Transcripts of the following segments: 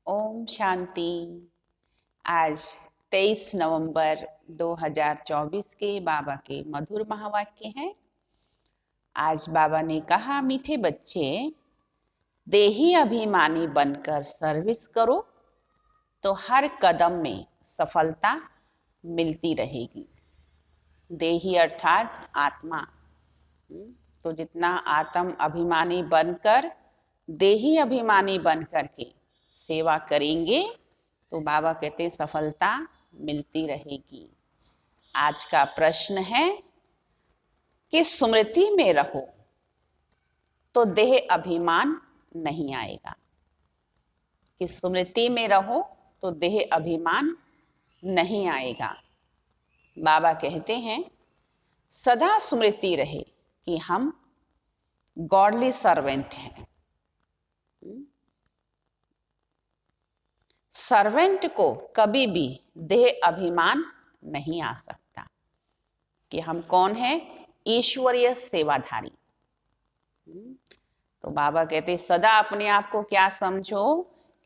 ओम शांति। आज 23 नवंबर 2024 के बाबा के मधुर महावाक्य हैं। आज बाबा ने कहा, मीठे बच्चे, देही अभिमानी बनकर सर्विस करो तो हर कदम में सफलता मिलती रहेगी। देही अर्थात आत्मा। तो जितना आत्म अभिमानी बनकर, देही अभिमानी बनकर के सेवा करेंगे तो बाबा कहते हैं सफलता मिलती रहेगी। आज का प्रश्न है कि स्मृति में रहो तो देह अभिमान नहीं आएगा। कि स्मृति में रहो तो देह अभिमान नहीं आएगा। बाबा कहते हैं सदा स्मृति रहे कि हम गॉडली सर्वेंट हैं। सर्वेंट को कभी भी देह अभिमान नहीं आ सकता कि हम कौन हैं, ईश्वरीय सेवाधारी। तो बाबा कहते सदा अपने आप को क्या समझो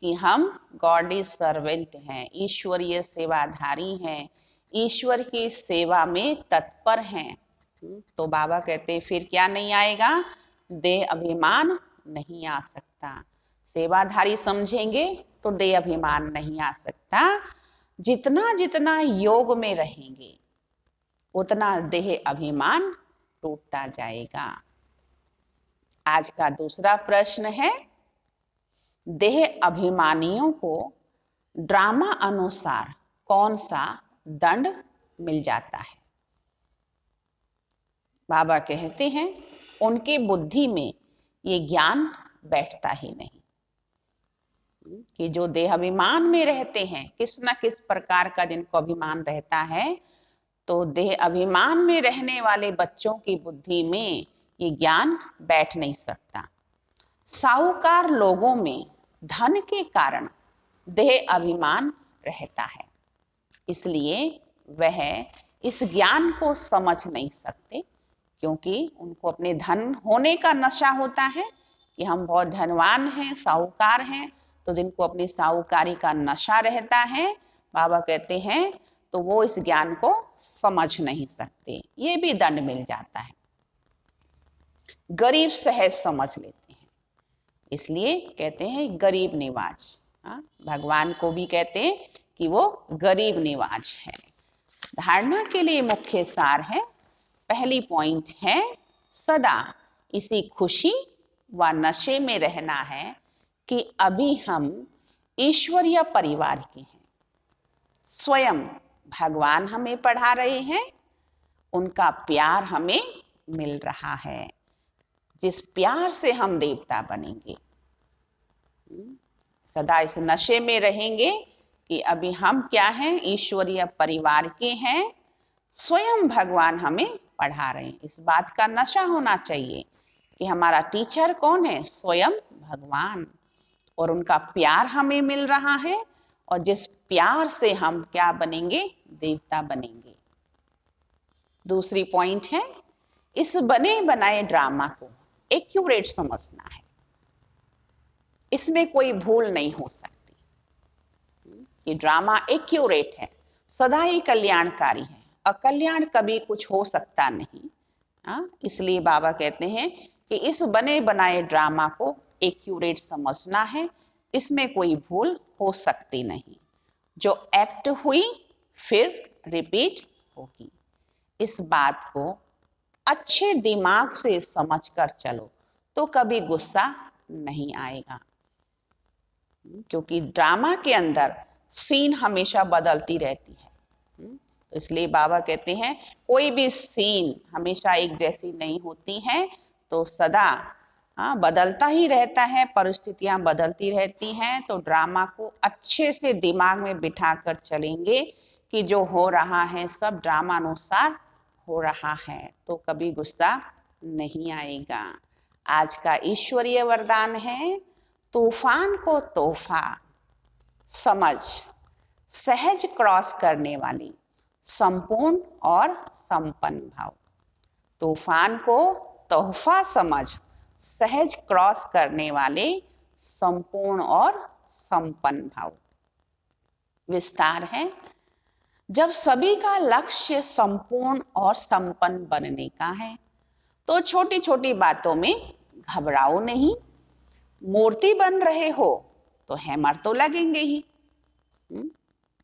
कि हम गॉडली सर्वेंट हैं, ईश्वरीय सेवाधारी हैं, ईश्वर की सेवा में तत्पर हैं। तो बाबा कहते फिर क्या नहीं आएगा, देह अभिमान नहीं आ सकता। सेवाधारी समझेंगे तो देह अभिमान नहीं आ सकता। जितना जितना योग में रहेंगे उतना देह अभिमान टूटता जाएगा। आज का दूसरा प्रश्न है, देह अभिमानियों को ड्रामा अनुसार कौन सा दंड मिल जाता है। बाबा कहते हैं उनकी बुद्धि में ये ज्ञान बैठता ही नहीं कि जो देह अभिमान में रहते हैं, किस न किस प्रकार का जिनको अभिमान रहता है, तो देह अभिमान में रहने वाले बच्चों की बुद्धि में ये ज्ञान बैठ नहीं सकता। साहूकार लोगों में धन के कारण देह अभिमान रहता है, इसलिए वह इस ज्ञान को समझ नहीं सकते, क्योंकि उनको अपने धन होने का नशा होता है कि हम बहुत धनवान हैं, साहूकार हैं। तो जिनको अपनी साहूकारी का नशा रहता है, बाबा कहते हैं तो वो इस ज्ञान को समझ नहीं सकते, ये भी दंड मिल जाता है। गरीब सहज समझ लेते हैं, इसलिए कहते हैं गरीब निवाज। भगवान को भी कहते हैं कि वो गरीब निवाज है। धारणा के लिए मुख्य सार है, पहली पॉइंट है सदा इसी खुशी व नशे में रहना है कि अभी हम ईश्वरीय परिवार के हैं। स्वयं भगवान हमें पढ़ा रहे हैं, उनका प्यार हमें मिल रहा है, जिस प्यार से हम देवता बनेंगे। सदा इस नशे में रहेंगे कि अभी हम क्या हैं, ईश्वरीय परिवार के हैं, स्वयं भगवान हमें पढ़ा रहे हैं। इस बात का नशा होना चाहिए कि हमारा टीचर कौन है, स्वयं भगवान, और उनका प्यार हमें मिल रहा है, और जिस प्यार से हम क्या बनेंगे, देवता बनेंगे। दूसरी पॉइंट है, इस बने बनाए ड्रामा को एक्यूरेट समझना है, इसमें कोई भूल नहीं हो सकती। ये ड्रामा एक्यूरेट है, सदा ही कल्याणकारी है, अकल्याण कभी कुछ हो सकता नहीं। इसलिए बाबा कहते हैं कि इस बने बनाए ड्रामा को एक्यूरेट समझना है, इसमें कोई भूल हो सकती नहीं। जो एक्ट हुई फिर रिपीट होगी, इस बात को अच्छे दिमाग से समझकर चलो तो कभी गुस्सा नहीं आएगा, क्योंकि ड्रामा के अंदर सीन हमेशा बदलती रहती है। तो इसलिए बाबा कहते हैं कोई भी सीन हमेशा एक जैसी नहीं होती है, तो सदा बदलता ही रहता है, परिस्थितियां बदलती रहती हैं। तो ड्रामा को अच्छे से दिमाग में बिठा कर चलेंगे कि जो हो रहा है सब ड्रामा अनुसार हो रहा है, तो कभी गुस्सा नहीं आएगा। आज का ईश्वरीय वरदान है, तूफान को तोहफा समझ सहज क्रॉस करने वाली संपूर्ण और संपन्न भाव। तूफान को तोहफा समझ सहज क्रॉस करने वाले संपूर्ण और संपन्न भव। विस्तार है, जब सभी का लक्ष्य संपूर्ण और संपन्न बनने का है तो छोटी छोटी बातों में घबराओ नहीं। मूर्ति बन रहे हो तो हैमर तो लगेंगे ही।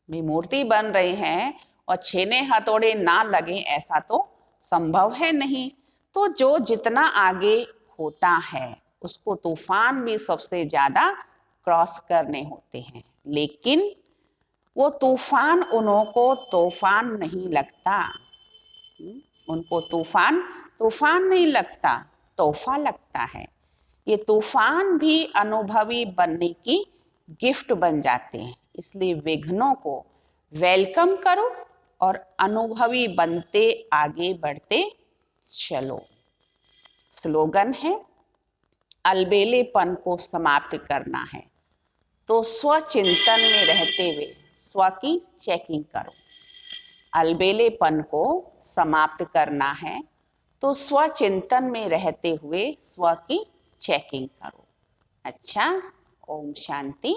भी मूर्ति बन रहे हैं और छेने हथौड़े ना लगे ऐसा तो संभव है नहीं। तो जो जितना आगे होता है उसको तूफान भी सबसे ज्यादा क्रॉस करने होते हैं, लेकिन वो तूफान उनको तूफान नहीं लगता। उनको तूफान तूफान नहीं लगता, तोहफा लगता है। ये तूफान भी अनुभवी बनने की गिफ्ट बन जाते हैं। इसलिए विघ्नों को वेलकम करो और अनुभवी बनते आगे बढ़ते चलो। स्लोगन है, अलबेलेपन को समाप्त करना है तो स्वचिंतन में रहते हुए स्व की चेकिंग करो। अलबेलेपन को समाप्त करना है तो स्वचिंतन में रहते हुए स्व की चेकिंग करो। अच्छा, ओम शांति।